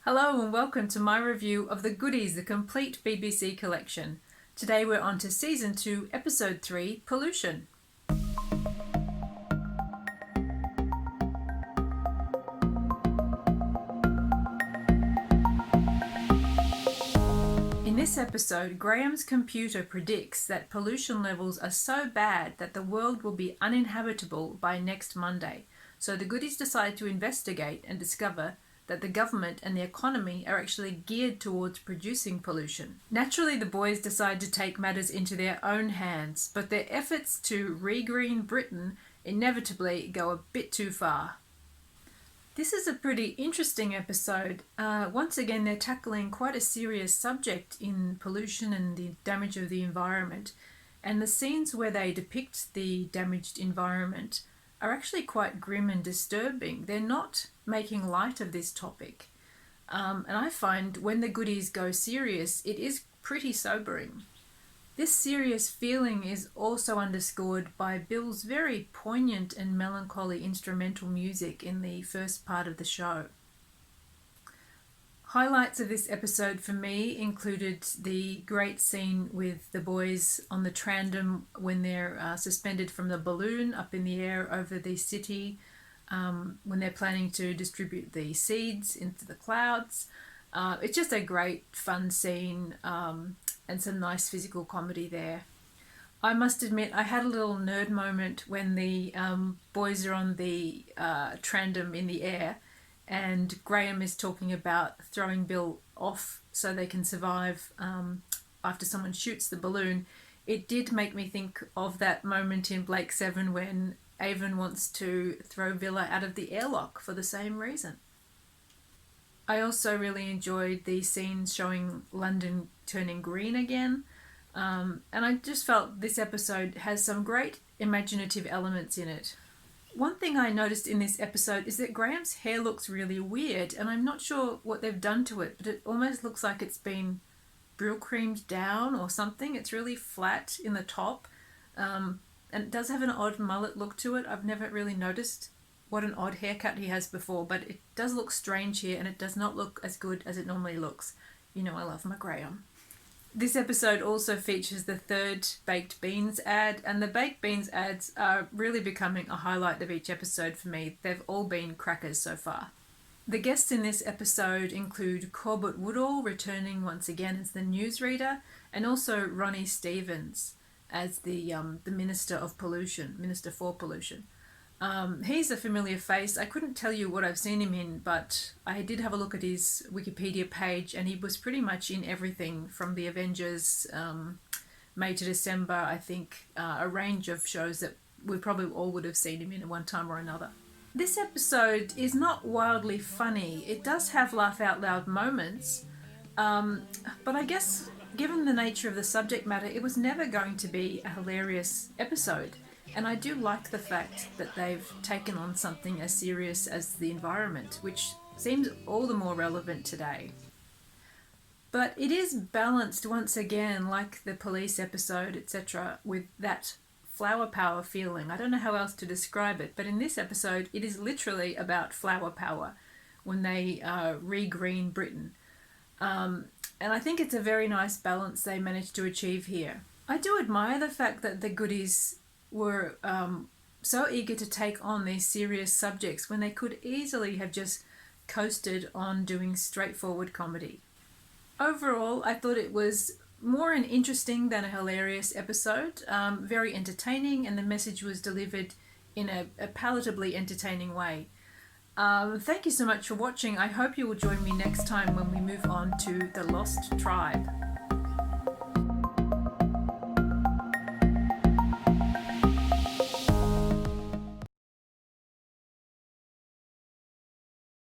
Hello and welcome to my review of The Goodies, the complete BBC collection. Today we're on to Season 2, Episode 3, Pollution. In this episode, Graham's computer predicts that pollution levels are so bad that the world will be uninhabitable by next Monday. So the Goodies decide to investigate and discover that the government and the economy are actually geared towards producing pollution. Naturally, the boys decide to take matters into their own hands, but their efforts to re-green Britain inevitably go a bit too far. This is a pretty interesting episode. Once again, they're tackling quite a serious subject in pollution and the damage of the environment, and the scenes where they depict the damaged environment are actually quite grim and disturbing. They're not making light of this topic. And I find when the Goodies go serious, it is pretty sobering. This serious feeling is also underscored by Bill's very poignant and melancholy instrumental music in the first part of the show. Highlights of this episode for me included the great scene with the boys on the trandom when they're suspended from the balloon up in the air over the city, when they're planning to distribute the seeds into the clouds. It's just a great fun scene and some nice physical comedy there. I must admit I had a little nerd moment when the boys are on the trandom in the air, and Graeme is talking about throwing Bill off so they can survive after someone shoots the balloon. It did make me think of that moment in Blake 7 when Avon wants to throw Villa out of the airlock for the same reason. I also really enjoyed the scenes showing London turning green again, and I just felt this episode has some great imaginative elements in it. One thing I noticed in this episode is that Graham's hair looks really weird, and I'm not sure what they've done to it, but it almost looks like it's been Brylcreamed down or something. It's really flat in the top, and it does have an odd mullet look to it. I've never really noticed what an odd haircut he has before, but it does look strange here, and it does not look as good as it normally looks. You know I love my Graham. This episode also features the third baked beans ad, and the baked beans ads are really becoming a highlight of each episode for me. They've all been crackers so far. The guests in this episode include Corbet Woodall returning once again as the newsreader, and also Ronnie Stevens as the Minister for Pollution. He's a familiar face. I couldn't tell you what I've seen him in, but I did have a look at his Wikipedia page, and he was pretty much in everything from the Avengers, May to December, I think, a range of shows that we probably all would have seen him in at one time or another. This episode is not wildly funny. It does have laugh out loud moments, but I guess given the nature of the subject matter, it was never going to be a hilarious episode. And I do like the fact that they've taken on something as serious as the environment, which seems all the more relevant today. But it is balanced once again, like the police episode, etc., with that flower power feeling. I don't know how else to describe it, but in this episode, it is literally about flower power when they re-green Britain. And I think it's a very nice balance they managed to achieve here. I do admire the fact that the Goodies were so eager to take on these serious subjects when they could easily have just coasted on doing straightforward comedy. Overall, I thought it was more an interesting than a hilarious episode, very entertaining, and the message was delivered in a palatably entertaining way. Thank you so much for watching. I hope you will join me next time when we move on to The Lost Tribe.